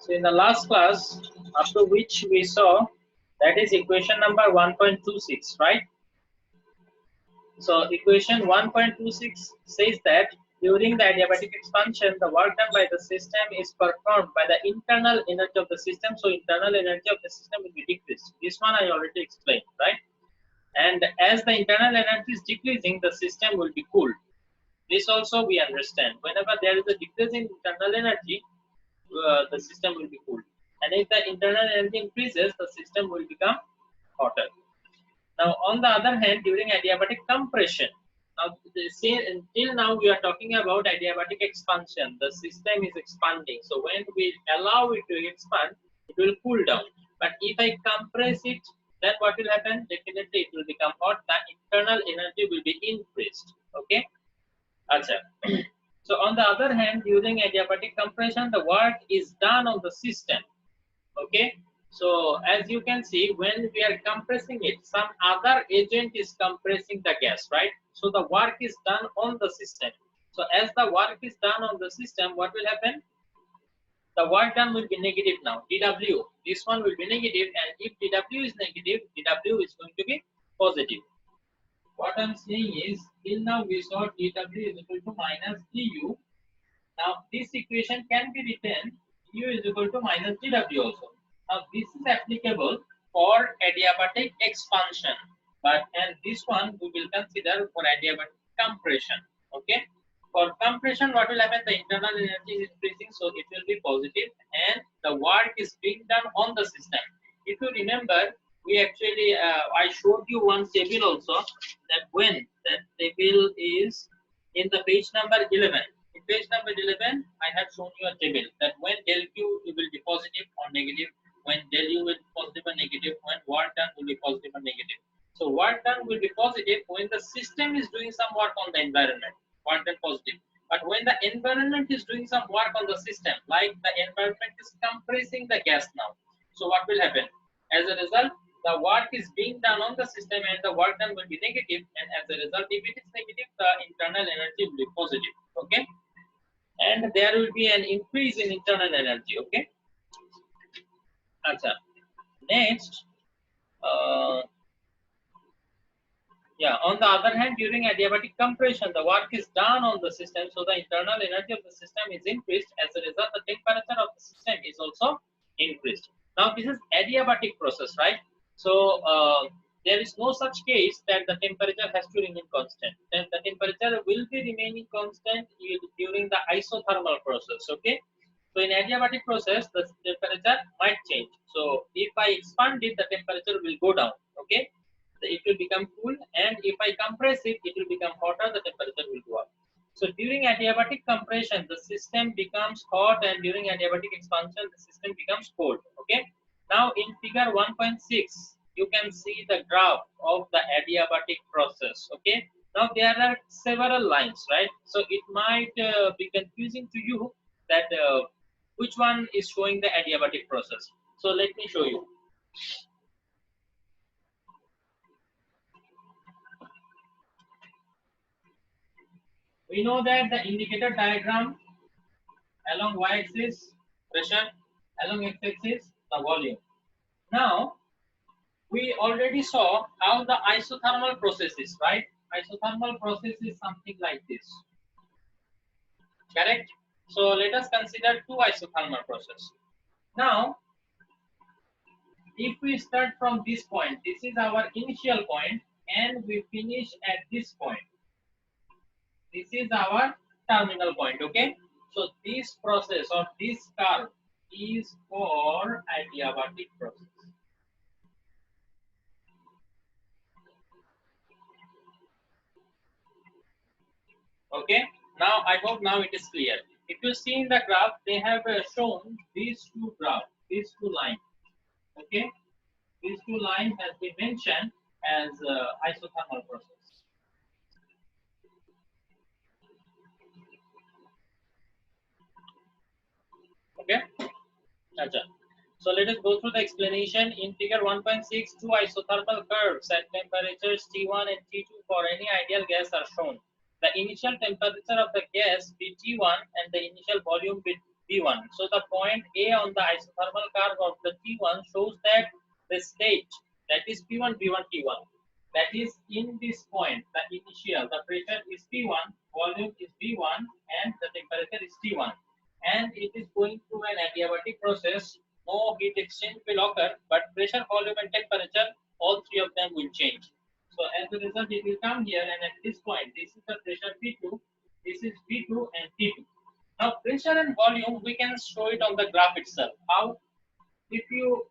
So in the last class, up to which we saw, that is equation number 1.26, right? So equation 1.26 says that during the adiabatic expansion, the work done by the system is performed by the internal energy of the system. So internal energy of the system will be decreased. This one I already explained, right? And as the internal energy is decreasing, the system will be cooled. This also we understand. Whenever there is a decrease in internal energy, the system will be cooled. And if the internal energy increases, the system will become hotter. Now, on the other hand, during adiabatic compression, now until now we are talking about adiabatic expansion. The system is expanding. So when we allow it to expand, it will cool down. But if I compress it, then what will happen? Definitely it will become hot. The internal energy will be increased. Okay. Achha. So on the other hand, during adiabatic compression, the work is done on the system. Okay. So as you can see, when we are compressing it, some other agent is compressing the gas, right? So the work is done on the system. So as the work is done on the system, what will happen? The work done will be negative now, dW. This one will be negative, and if dW is negative, dW is going to be positive. What I'm saying is, till now we saw dW is equal to minus du. Now this equation can be written u is equal to minus dW also. Now this is applicable for adiabatic expansion, and this one we will consider for adiabatic compression. Okay. For compression, what will happen? The internal energy is increasing, so it will be positive, and the work is being done on the system. If you remember, we actually I showed you one table also, that when that table is in the page number 11. In page number 11, I have shown you a table that when del Q will be positive or negative, when del U will be positive or negative, when work done will be positive or negative. So work done will be positive when the system is doing some work on the environment, work done positive. But when the environment is doing some work on the system, like the environment is compressing the gas now, so what will happen? As a result, the work is being done on the system and the work done will be negative, and as a result, if it is negative, the internal energy will be positive. Okay, and there will be an increase in internal energy. Okay. Achha. Next, yeah, on the other hand, during adiabatic compression, the work is done on the system, so the internal energy of the system is increased. As a result, the temperature of the system is also increased. Now, this is adiabatic process, right? So, there is no such case that the temperature has to remain constant. Then the temperature will be remaining constant during the isothermal process, okay? So, in adiabatic process, the temperature might change. So, if I expand it, the temperature will go down, okay? It will become cool, and if I compress it, it will become hotter, the temperature will go up. So during adiabatic compression, the system becomes hot, and during adiabatic expansion, the system becomes cold. Okay. Now in figure 1.6, you can see the graph of the adiabatic process. Okay. Now there are several lines, right? So it might be confusing to you that which one is showing the adiabatic process. So let me show you. We know that the indicator diagram along y-axis pressure, along x-axis the volume. Now we already saw how the isothermal process is, right? Isothermal process is something like this, correct? So let us consider two isothermal process. Now if we start from this point, this is our initial point, and we finish at this point. This is our terminal point, okay? So this process or this curve is for adiabatic process. Okay, now I hope now it is clear. If you see in the graph, they have shown these two graphs, these two lines. Okay, these two lines has been mentioned as isothermal process. Okay, Achha. So let us go through the explanation. In figure 1.6, two isothermal curves at temperatures T1 and T2 for any ideal gas are shown. The initial temperature of the gas be T1 and the initial volume be P1. So the point A on the isothermal curve of the T1 shows that the state, that is P1, V1, T1, that is in this point, the initial, the pressure is P1, volume is V1, and the temperature is T1. And it is going through an adiabatic process. No heat exchange will occur, but pressure, volume, and temperature, all three of them will change. So as a result, it will come here, and at this point, this is the pressure P2, this is V2 and T2. Now pressure and volume, we can show it on the graph itself. How? If you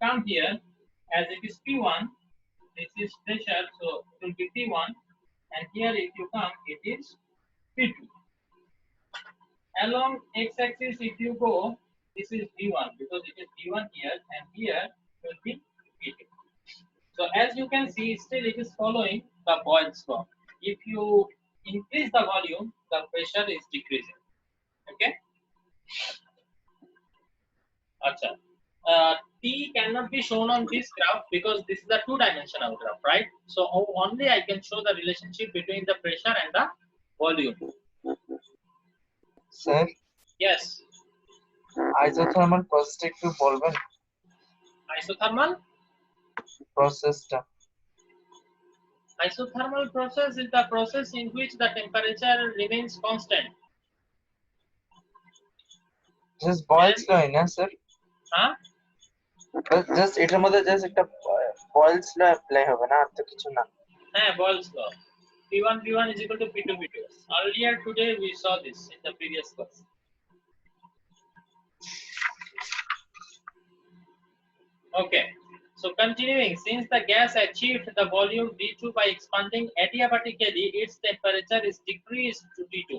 come here, as it is P1, this is pressure, so it will be P1, and here if you come, it is P2. Along x-axis, if you go, this is V1 because it is V1 here, and here will be V2. So as you can see, still it is following the Boyle's law. If you increase the volume, the pressure is decreasing. Okay. Acha. T cannot be shown on this graph because this is a two-dimensional graph, right? So only I can show the relationship between the pressure and the volume. Sir, Yes. isothermal process একটু বলবেন? Isothermal? Processটা. Isothermal process is the process in which the temperature remains constant. Just Boyle's law, না sir? Huh? Just এটার মধ্যে just একটা Boyle's law apply হবে না, আর তো কিছু না। হ্যাঁ, Boyle's law. P1 V1 is equal to P2 V2. Earlier today we saw this in the previous class. Okay. So continuing, since the gas achieved the volume V2 by expanding adiabatically, its temperature is decreased to T2.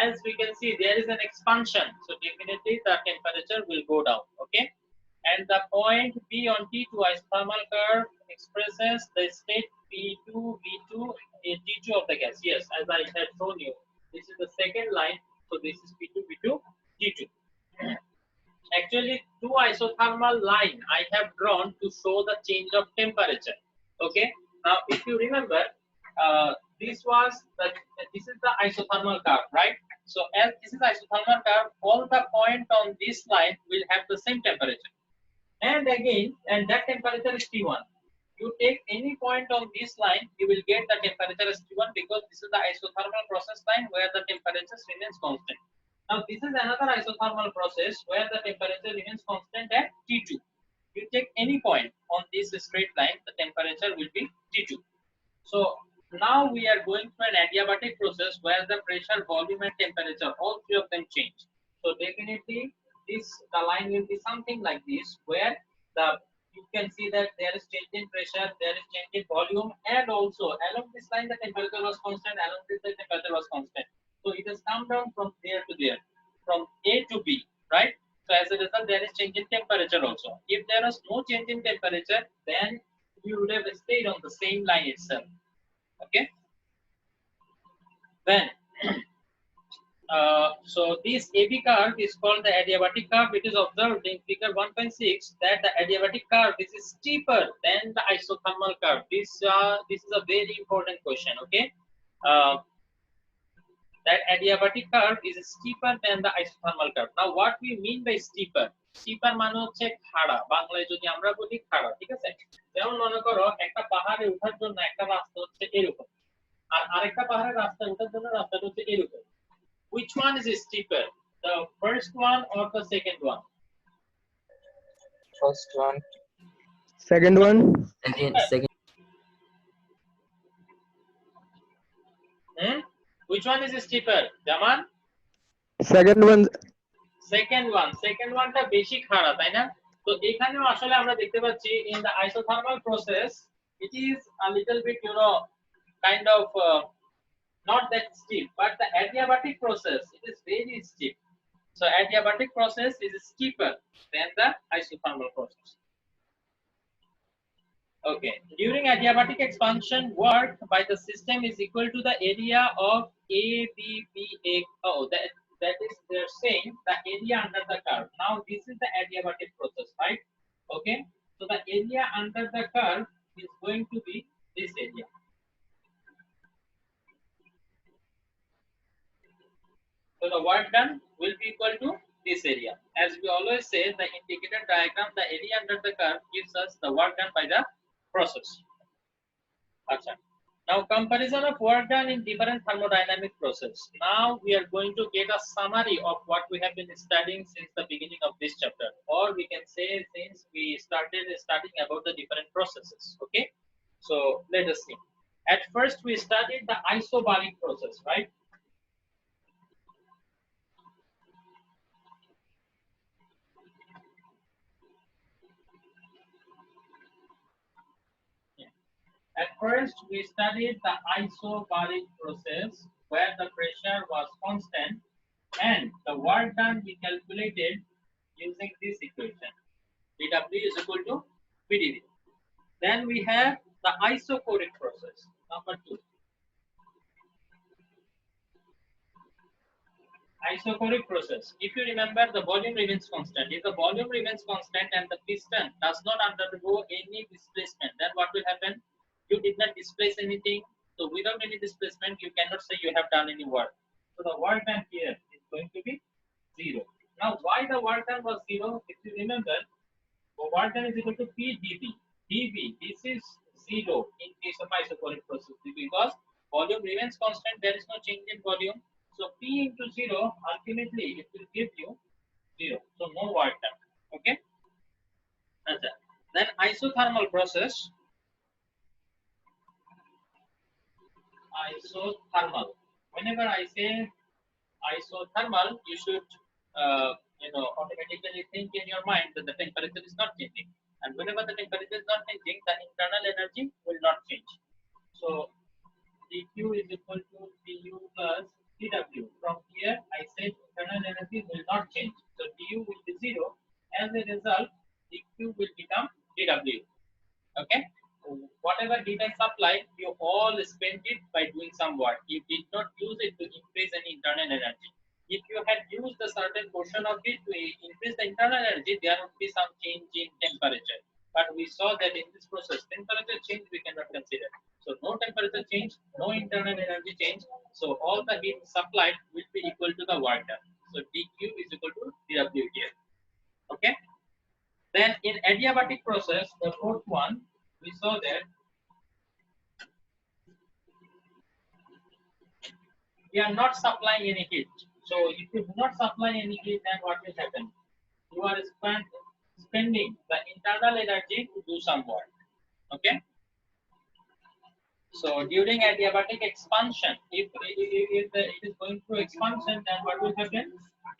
As we can see, there is an expansion, so definitely the temperature will go down. Okay, and the point B on T2 isothermal curve expresses the state P2 V2 T2 of the gas. Yes, as I had shown you, this is the second line, so this is P2 V2 T2. Actually, two isothermal line I have drawn to show the change of temperature. Okay, now if you remember, this is the isothermal curve, right? So as this is isothermal curve, all the point on this line will have the same temperature, and again, and that temperature is T1. You take any point on this line, you will get the temperature as T1 because this is the isothermal process line where the temperature remains constant. Now this is another isothermal process where the temperature remains constant at T2. You take any point on this straight line, the temperature will be T2. So now we are going through an adiabatic process where the pressure, volume, and temperature, all three of them change. So definitely the line will be something like this, where you can see that there is change in pressure, there is change in volume, and also along this line the temperature was constant, along this the temperature was constant. So it has come down from there to there, from A to B, right? So as a result, there is change in temperature also. If there was no change in temperature, then you would have stayed on the same line itself. Okay. Then, so this AB curve is called the adiabatic curve. It is observed in figure 1.6 that the adiabatic curve is steeper than the isothermal curve. This is a very important question. Okay. That adiabatic curve is steeper than the isothermal curve. Now what we mean by steeper? Steeper মানে হচ্ছে খাড়া, বাংলায় যদি আমরা বলি খাড়া, ঠিক আছে? যেমন মনে করো একটা পাহাড়ে ওঠার জন্য একটা রাস্তা হচ্ছে এরকম, আর আরেকটা পাহাড়ের রাস্তা ওঠার জন্য রাস্তাটা হচ্ছে এরকম. Which one is steeper, the first one or the second one? First one. Second one. Second. Which one is steeper, Jaman? Second one. Second one টা বেশি খাড়া, তাই না? তো এখানেও আসলে আমরা দেখতে পাচ্ছি in the isothermal process it is a little bit kind of not that steep, but the adiabatic process it is very steep. So adiabatic process is steeper than the isothermal process. Okay, during adiabatic expansion, work by the system is equal to the area of ABBA. Oh, that is they're saying the area under the curve. Now this is the adiabatic process, right? Okay, so the area under the curve is going to be this area. So the work done will be equal to this area. As we always say, the indicator diagram, the area under the curve gives us the work done by the process. Achha. Now comparison of work done in different thermodynamic process. Now we are going to get a summary of what we have been studying since the beginning of this chapter, or we can say since we started studying about the different processes. Okay, so let us see. At first we studied the isobaric process, right? At first, we studied the isobaric process where the pressure was constant and the work done we calculated using this equation. dW is equal to PdV. Then we have the isochoric process, number 2. Isochoric process. If you remember, the volume remains constant. If the volume remains constant and the piston does not undergo any displacement, then what will happen? You did not displace anything. So without any displacement, you cannot say you have done any work. So the work done here is going to be 0. Now, why the work done was 0? If you remember, the work done is equal to P dV. dV, this is 0 in case of isochoric process because volume remains constant. There is no change in volume. So P into 0, ultimately it will give you 0. So no work done. Okay. Then isothermal process. Isothermal. Whenever I say isothermal, you should automatically think in your mind that the temperature is not changing. And whenever the temperature is not changing, the internal energy will not change. So dQ is equal to du plus dW. From here, I said internal energy will not change. So du will be 0. As a result, dQ will become dW. Okay. So whatever data supplied, you all spent it by doing some work. You did not use it to increase any internal energy. If you had used a certain portion of it to increase the internal energy, there would be some change in temperature. But we saw that in this process, temperature change we cannot consider. So no temperature change, no internal energy change. So all the heat supplied will be equal to the work done. So dQ is equal to dW here. Okay. Then in adiabatic process, the fourth one, we saw that we are not supplying any heat. So if you do not supply any heat, then what will happen? You are spending the internal energy to do some work. Okay. So during adiabatic expansion, if it is going through expansion, then what will happen?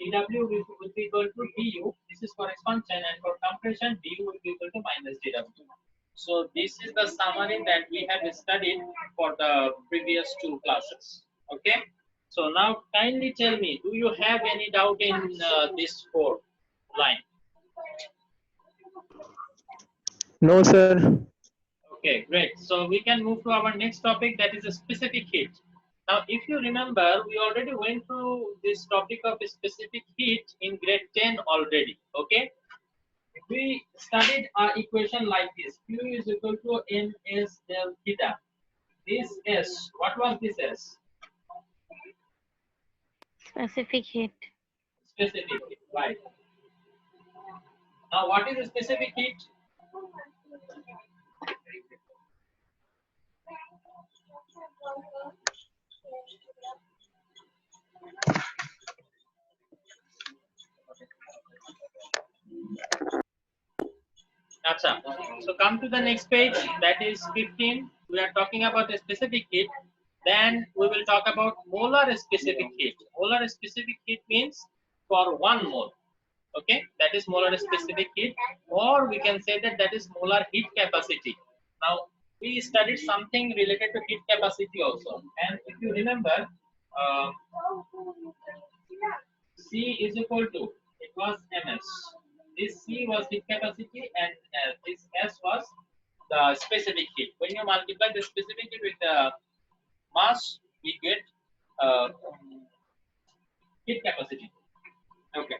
dW will be equal to du. This is for expansion, and for compression, du will be equal to minus dW. So this is the summary that we have studied for the previous two classes. Okay. So now kindly tell me, do you have any doubt in this 4 line? No, sir. Okay, great. So we can move to our next topic, that is a specific heat. Now, if you remember, we already went through this topic of specific heat in grade 10 already. Okay. We studied our equation like this. Q is equal to Ms del theta. This S, what was this S? Specific heat. Specific heat, right. Now, what is a specific heat? Achha. So come to the next page, that is 15. We are talking about a specific heat. Then we will talk about molar specific heat. Molar specific heat means for 1 mole. Okay, that is molar specific heat, or we can say that that is molar heat capacity. Now we studied something related to heat capacity also, and if you remember, C is equal to, it was Ms. This C was heat capacity, and this S was the specific heat. When you multiply the specific heat with the mass, we get heat capacity. Okay.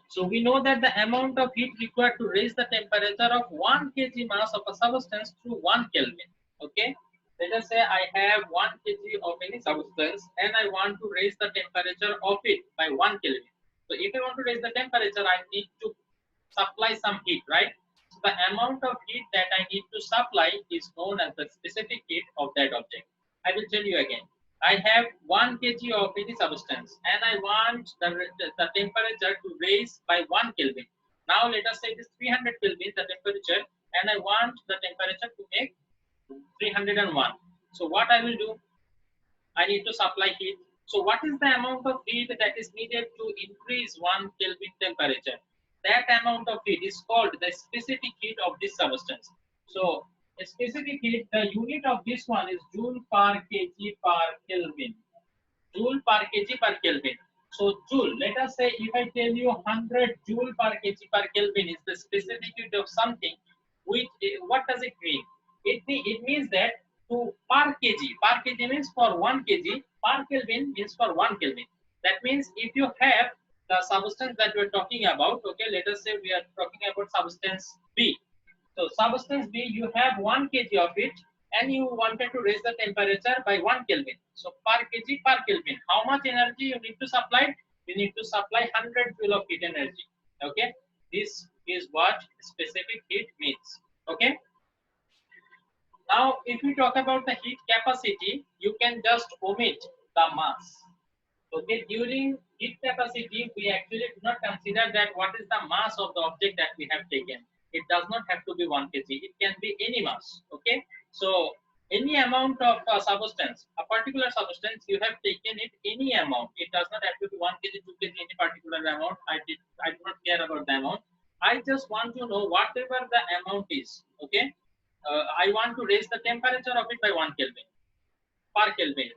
So we know that the amount of heat required to raise the temperature of 1 kg mass of a substance to 1 Kelvin. Okay. Let us say I have 1 kg of any substance and I want to raise the temperature of it by 1 Kelvin. So if I want to raise the temperature, I need to supply some heat, right? So the amount of heat that I need to supply is known as the specific heat of that object. I will tell you again. I have 1 kg of any substance and I want the temperature to raise by 1 Kelvin. Now let us say it is 300 Kelvin the temperature, and I want the temperature to make 301. So what I will do? I need to supply heat. So what is the amount of heat that is needed to increase 1 Kelvin temperature? That amount of heat is called the specific heat of this substance. So a specific heat, the unit of this one is joule per kg per Kelvin. Joule per kg per Kelvin. So joule, let us say if I tell you 100 joule per kg per Kelvin is the specific heat of something, which what does it mean? It means that to per kg means for 1 kg, per Kelvin means for 1 Kelvin. That means if you have the substance that we are talking about, okay, let us say we are talking about substance B. So substance B, you have 1 kg of it and you wanted to raise the temperature by 1 Kelvin. So per kg per Kelvin, how much energy you need to supply? You need to supply 100 joule of heat energy. Okay, this is what specific heat means. Okay. Now, if we talk about the heat capacity, you can just omit the mass. Okay, during heat capacity, we actually do not consider that what is the mass of the object that we have taken. It does not have to be 1 kg. It can be any mass. Okay, so any amount of substance, a particular substance, you have taken it any amount. It does not have to be 1 kg, 2 kg, any particular amount. I do not care about the amount. I just want to know whatever the amount is. Okay. I want to raise the temperature of it by 1 Kelvin per Kelvin.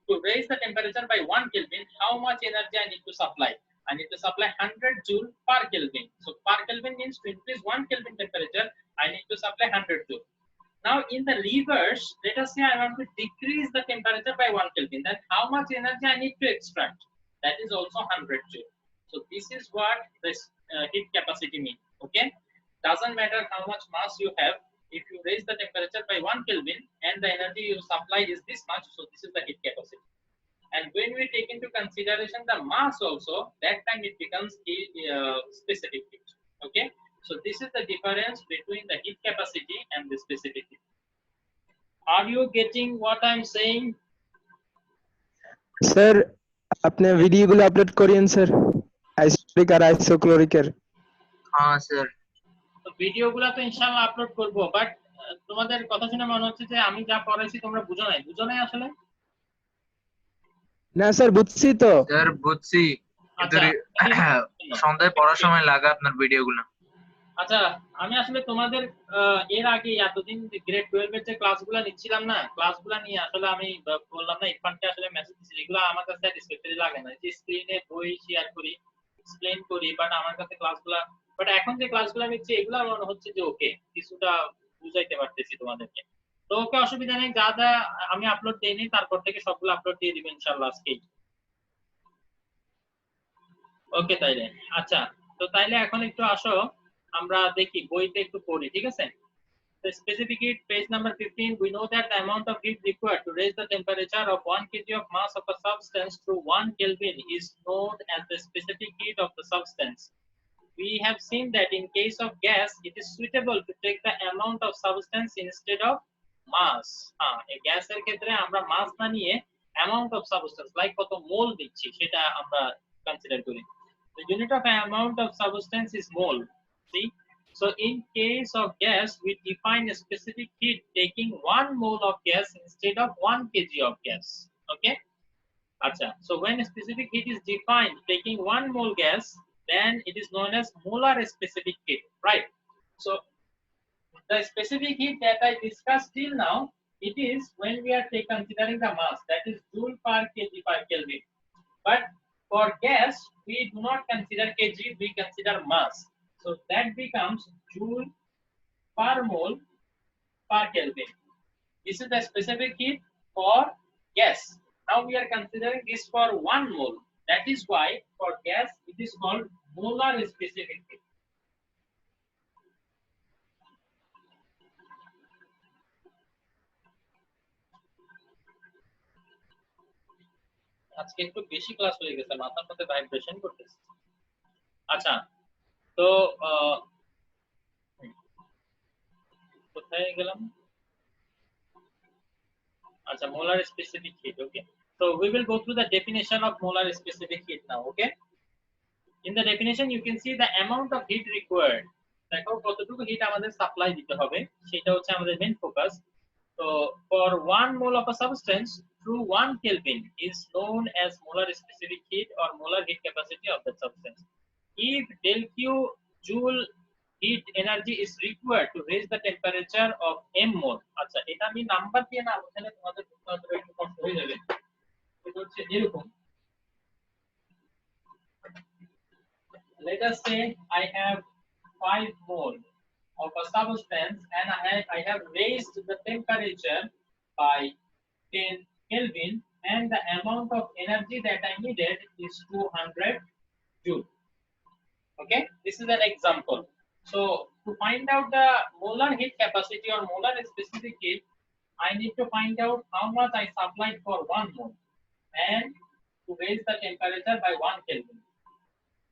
To raise the temperature by 1 Kelvin, how much energy I need to supply? I need to supply 100 joule per Kelvin. So per Kelvin means to increase 1 Kelvin temperature, I need to supply 100 joule. Now in the reverse, let us say I want to decrease the temperature by 1 Kelvin. Then how much energy I need to extract? That is also 100 joule. So this is what this heat capacity means. Okay, doesn't matter how much mass you have. If you raise the temperature by 1 Kelvin and the energy you supply is this much, so this is the heat capacity. And when we take into consideration the mass also, that time it becomes a specific heat. Okay, so this is the difference between the heat capacity and the specific heat. Are you getting what I'm saying? Sir আপনি ভিডিওগুলো upload করেন sir আইসোক্লোরিক আর আইসোক্লোরিকের হ্যাঁ sir তো ভিডিওগুলো তো ইনশাআল্লাহ upload করব, but তোমাদের কথা শুনে মনে হচ্ছে যে আমি যা পড়াইছি তোমরা বুঝো নাই আসলে। না স্যার বুঝছি তো স্যার বুঝছি, আচ্ছা সন্ধ্যায় পড়ার সময় লাগা আপনার ভিডিওগুলো। আচ্ছা, আমি আসলে তোমাদের এর আগে এতদিন গ্রেড 12 এর যে ক্লাসগুলো নিচ্ছিলাম না, ক্লাসগুলো নিয়ে আসলে আমি বললাম না ইরফানকে আসলে মেসেজ দিছি, এগুলো আমার কাছে স্যাটিসফ্যাক্টরি লাগে না। যে স্ক্রিনে বই শেয়ার করি, এক্সপ্লেইন করি, বাট আমার কাছে ক্লাসগুলো, বাট এখন যে ক্লাসগুলো নিচ্ছি এগুলো মনে হচ্ছে যে ওকে কিছুটা বুঝাইতে পারতেছি তোমাদেরকে। তো ওকে, অসুবিধা নেই, যা যা আমি আপলোড দেইনি তারপর থেকে সবগুলো আপলোড দিয়ে দিবেন ইনশাআল্লাহ আজকেই। ওকে তাইলে, আচ্ছা তো তাইলে এখন একটু আসো আমরা দেখি বইতে একটু পড়ি, ঠিক আছে? The specific heat, page number 15, we know that the amount of heat required to raise the temperature of 1 kg of mass of a substance to 1 Kelvin is known as the specific heat of the substance. We have seen that in case of gas, it is suitable to take the amount of substance instead of mass. এই গ্যাসের ক্ষেত্রে আমরা মাস না নিয়ে amount of substance, like কত মোল দিচ্ছি সেটা আমরা কনসিডার করি। The unit of amount of substance is mole. See, so in case of gas, we define a specific heat taking 1 mole of gas instead of 1 kg of gas. Okay. Acha. So when a specific heat is defined taking 1 mole gas, then it is known as molar specific heat, right? So the specific heat that I discussed till now, it is when we are considering the mass, that is joule per kg per Kelvin. But for gas, we do not consider kg, we consider mass. So that becomes joule per mole per Kelvin. This is the specific heat for gas. Now we are considering this for 1 mole. That is why for gas it is called molar specific heat. আজকে একটু বেশি class হয়ে গেছে, মাথার মধ্যে vibration করতেছে। আচ্ছা, তো কোথায় গেলাম? আচ্ছা, molar specific heat. Okay, so we will go through the definition of molar specific heat now. Okay, in the definition you can see the amount of heat required. দেখো কতটুকু হিট আমাদের সাপ্লাই দিতে হবে সেটা হচ্ছে আমাদের main focus. So for 1 mole of a substance through 1 Kelvin is known as molar specific heat or molar heat capacity of the substance. If del Q joule heat energy is required to raise the temperature of m mole. আচ্ছা, এটা আমি number দিয়ে না বললে তোমাদের বুঝতে হবে, একটু কষ্ট হয়ে যাবে। এটা হচ্ছে এরকম, let us say I have 5 mole of a substance and I have raised the temperature by 10 Kelvin and the amount of energy that I needed is 200 joule. Okay, this is an example. So to find out the molar heat capacity or molar specific heat, I need to find out how much I supplied for 1 mole and to raise the temperature by 1 Kelvin.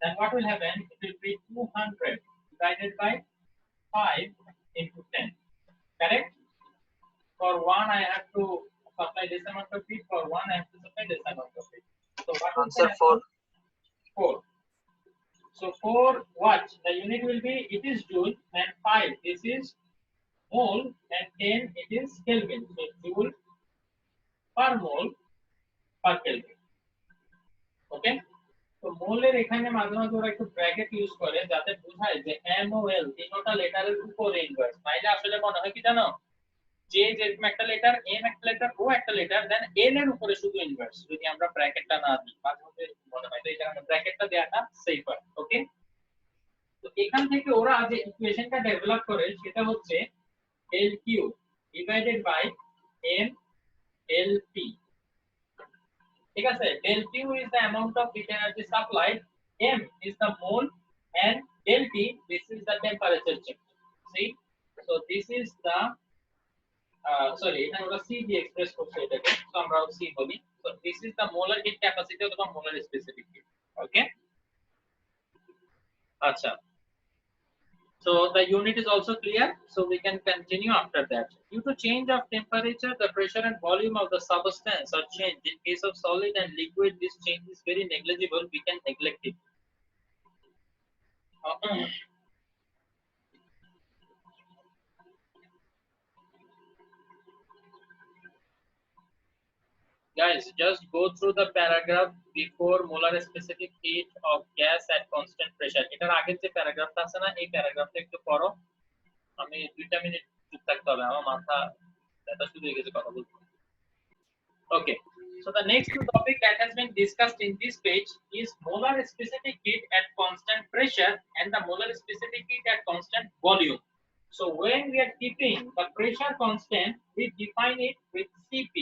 Then what will happen? It will be 200 divided by 5 into 10. Correct? For 1 I have to supply this amount of heat, for 1 I have to supply this amount of heat. So what will Answer happen? 4. 4. So 4 what? The unit will be, it is joule, and 5 this is mole, and 10 it is Kelvin. So joule per mole per Kelvin. Okay? তো মোলের এখানে মাঝে মাঝে ওরা একটু bracket use করে যাতে বোঝায় যে MOL তিনটা লেটারের উপরে ইনভার্স। তাইলে আসলে মনে হয় কি জানো, যে যেরকম একটা লেটার, এম একটা লেটার, ও একটা লেটার, দেন এল এর উপরে শুধু ইনভার্স। যদি আমরা ব্র্যাকেটটা না দিই মাঝে মাঝে মনে হয় এই কারণে ব্র্যাকেটটা দেওয়াটা সেফার। ওকে, তো এখান থেকে ওরা যে ইকুয়েশনটা ডেভেলপ করে সেটা হচ্ছে del Q divided by M L P। ঠিক আছে, del Q is the amount of heat energy supplied, M is the mole, and del T this is the temperature change. See, so this is the sorry, এখানে ওরা C দিয়ে express করছে এটাকে, তো আমরা C বলি। So this is the molar heat capacity অথবা molar specific heat. Okay, আচ্ছা, so the unit is also clear, so we can continue after that. Due to change of temperature, the pressure and volume of the substance are changed. In case of solid and liquid, this change is very negligible, we can neglect it. Guys, just go through the paragraph before molar specific heat of gas at constant pressure. এটার আগের যে প্যারাগ্রাফটা আছে না, এই প্যারাগ্রাফটা একটু পড়ো। আমি 2 minute চুপ থাকতে হবে, আমার মাথা ব্যথা শুরু হয়ে গেছে কথা বলতে। Okay, so the next topic that has been discussed in this page is molar specific heat at constant pressure and the molar specific heat at constant volume. So when we are keeping the pressure constant, we define it with Cp.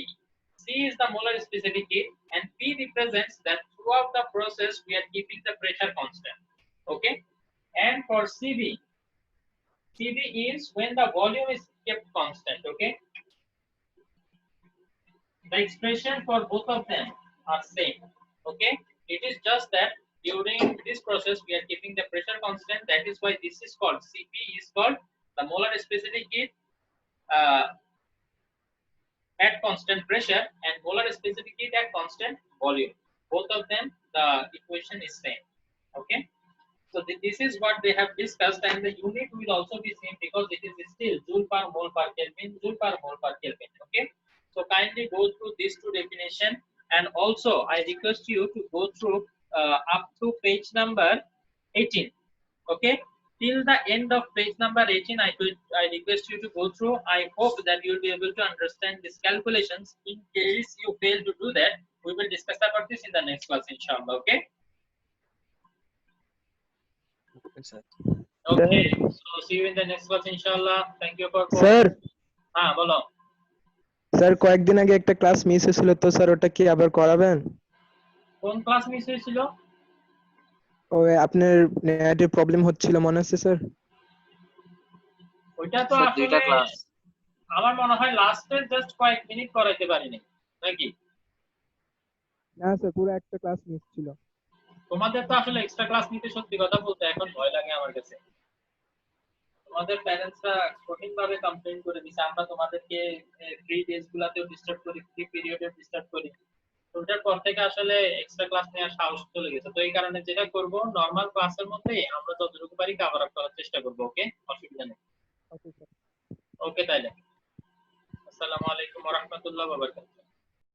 C is the molar specific heat and P represents that throughout the process we are keeping the pressure constant. Okay, and for Cv, Cv is when the volume is kept constant. Okay, the expression for both of them are same. Okay, it is just that during this process we are keeping the pressure constant, that is why this is called Cp is called the molar specific heat at constant pressure and molar specific heat at constant volume. Both of them the equation is same. Okay, so this is what they have discussed, and the unit will also be same because it is still joule per mole per Kelvin, joule per mole per Kelvin. Okay, so kindly go through these two definition, and also I request you to go through up to page number 18. Okay, till the end of page number 18 I request you to go through. I hope that you will be able to understand these calculations. In case you fail to do that, we will discuss about this in the next class inshallah. Okay, okay, so see you in the next class inshallah. Thank you for sir হ্যাঁ বলো। Sir কয়েকদিন আগে একটা class miss হয়েছিল, তো sir ওটা কি আবার করাবেন? কোন ক্লাস মিস হয়েছিল? ওই আপনার নেটের প্রবলেম হচ্ছিল মনে আছে স্যার? ওইটা তো স্যার আসলে দুইটা ক্লাস, আমার মনে হয় লাস্টে জাস্ট কয়েক মিনিট করাইতে পারিনি নাকি? না স্যার পুরো একটা ক্লাস মিস ছিল। তোমাদের তো আসলে এক্সট্রা ক্লাস নিতে সত্যি কথা বলতে এখন ভয় লাগে আমার কাছে। তোমাদের প্যারেন্টসরা কঠিন ভাবে কমপ্লেইন করে দিছে আমরা তোমাদেরকে ফ্রি ডেজ গুলাতেও ডিস্টার্ব করি, ফ্রি পিরিয়ডে ডিস্টার্ব করি। তো ওটার পর থেকে আসলে এক্সট্রা ক্লাস নেওয়ার সাহস চলে গেছে। তো এই কারণে যেটা করব, নরমাল ক্লাসের মধ্যেই আমরা যতটুকু পারি কভার আপ করার চেষ্টা করব। ওকে, অসুবিধা নেই। Okay sir. ওকে তাইলে, আসসালামু আলাইকুম ওয়া রাহমাতুল্লাহি ওয়া বারাকাতুহু।